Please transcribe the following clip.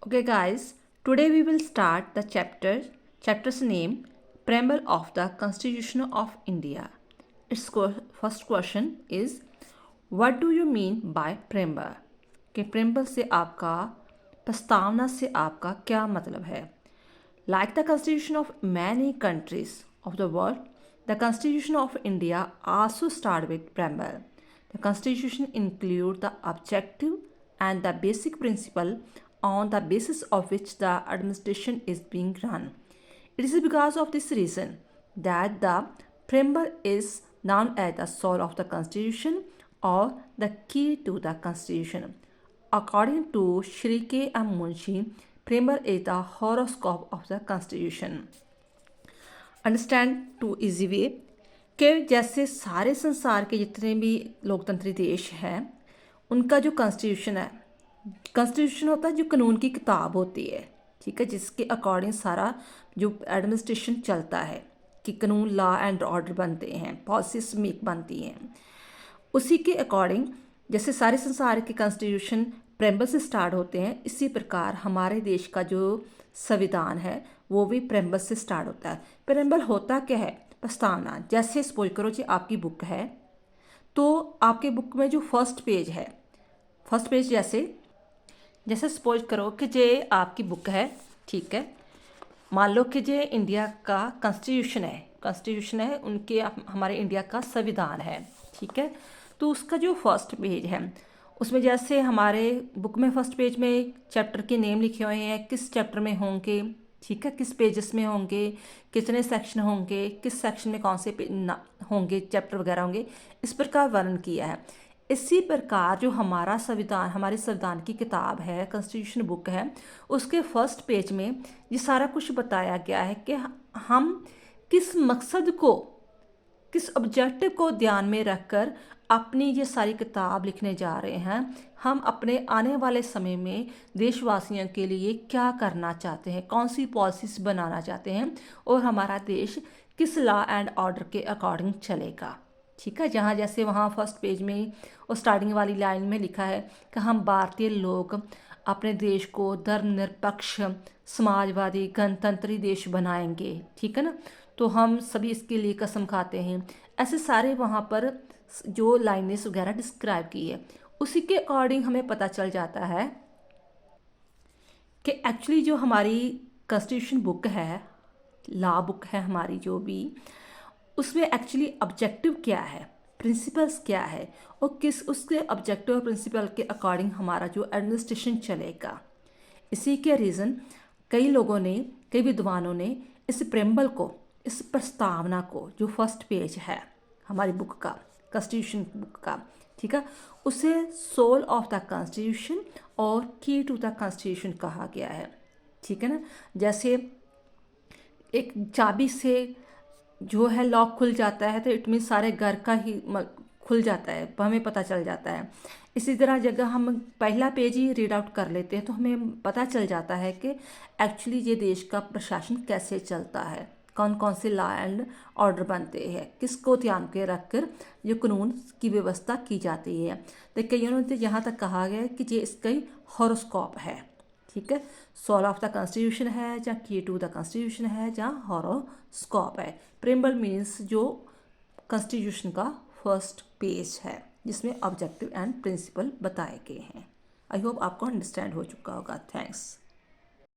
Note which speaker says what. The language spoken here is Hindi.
Speaker 1: Okay, guys, today we will start the chapter's name Preamble of the Constitution of India. Its first question is what do you mean by preamble? कि preamble से आपका प्रस्तावना से आपका क्या मतलब है? Like the constitution of many countries of the world, the Constitution of India also starts with preamble. The Constitution includes the objective and the basic principle on the basis of which the administration is being run. It is because of this reason that the preamble is known as the soul of the Constitution or the key to the Constitution. According to Shri K. M. Munshi, preamble is the horoscope of the Constitution. Understand to easy way कि जैसे सारे संसार के जितने भी लोकतंत्री देश हैं उनका जो कॉन्स्टिट्यूशन होता है, जो कानून की किताब होती है, ठीक है, जिसके अकॉर्डिंग सारा जो एडमिनिस्ट्रेशन चलता है कि कानून लॉ एंड ऑर्डर बनते हैं, पॉलिसीज मेक बनती हैं, उसी के अकॉर्डिंग जैसे सारे संसार के कॉन्स्टिट्यूशन प्रेम्बल से स्टार्ट होते हैं, इसी प्रकार हमारे देश का जो संविधान है वो भी प्रेम्बल से स्टार्ट होता है। प्रेम्बल होता क्या है? प्रस्तावना। जैसे सपोज करो जी आपकी बुक है, तो आपके बुक में जो फर्स्ट पेज जैसे सपोज करो कि जे आपकी बुक है, ठीक है, मान लो कि जे इंडिया का कॉन्स्टिट्यूशन है उनके हमारे इंडिया का संविधान है, ठीक है, तो उसका जो फर्स्ट पेज है उसमें जैसे हमारे बुक में फर्स्ट पेज में चैप्टर के नेम लिखे हुए हैं, किस चैप्टर में होंगे, ठीक है, किस पेजेस में होंगे, कितने सेक्शन होंगे, किस सेक्शन में कौन से होंगे, चैप्टर वगैरह होंगे, इस प्रकार वर्णन किया है। इसी प्रकार जो हमारा संविधान, हमारे संविधान की किताब है, कॉन्स्टिट्यूशन बुक है, उसके फर्स्ट पेज में ये सारा कुछ बताया गया है कि हम किस मकसद को, किस ऑब्जेक्टिव को ध्यान में रखकर अपनी ये सारी किताब लिखने जा रहे हैं। हम अपने आने वाले समय में देशवासियों के लिए क्या करना चाहते हैं, कौन सी पॉलिसीज बनाना चाहते हैं और हमारा देश किस लॉ एंड ऑर्डर के अकॉर्डिंग चलेगा, ठीक है। जहाँ जैसे वहाँ फर्स्ट पेज में और स्टार्टिंग वाली लाइन में लिखा है कि हम भारतीय लोग अपने देश को धर्मनिरपेक्ष, समाजवादी, गणतंत्री देश बनाएंगे, ठीक है ना, तो हम सभी इसके लिए कसम खाते हैं। ऐसे सारे वहाँ पर जो लाइनें वगैरह डिस्क्राइब की है, उसी के अकॉर्डिंग हमें पता चल जाता है कि एक्चुअली जो हमारी कॉन्स्टिट्यूशन बुक है, लॉ बुक है हमारी जो भी, उसमें एक्चुअली ऑब्जेक्टिव क्या है, प्रिंसिपल्स क्या है और किस उसके ऑब्जेक्टिव और प्रिंसिपल के अकॉर्डिंग हमारा जो एडमिनिस्ट्रेशन चलेगा। इसी के रीज़न कई विद्वानों ने इस प्रेम्बल को, इस प्रस्तावना को, जो फर्स्ट पेज है हमारी बुक का, कॉन्स्टिट्यूशन बुक का, ठीक है, उसे सोल ऑफ द कॉन्स्टिट्यूशन और की टू द कॉन्स्टिट्यूशन कहा गया है, ठीक है ना। जैसे एक चाबी से जो है लॉक खुल जाता है तो इट मीन सारे घर का ही खुल जाता है, हमें पता चल जाता है। इसी तरह जगह हम पहला पेज ही रीड आउट कर लेते हैं तो हमें पता चल जाता है कि एक्चुअली ये देश का प्रशासन कैसे चलता है, कौन कौन से लॉ एंड ऑर्डर बनते हैं, किसको ध्यान के रखकर जो कानून की व्यवस्था की जाती है। तो कईयों ने यहाँ तक कहा गया कि ये इसका ही हॉरोस्कोप है, ठीक है, सोल ऑफ द कॉन्स्टिट्यूशन है, जहाँ की टू द कॉन्स्टिट्यूशन है, जहाँ हॉरोस्कोप है। प्रेम्बल मीन्स जो कॉन्स्टिट्यूशन का फर्स्ट पेज है जिसमें ऑब्जेक्टिव एंड प्रिंसिपल बताए गए हैं। आई होप आपको अंडरस्टैंड हो चुका होगा। थैंक्स।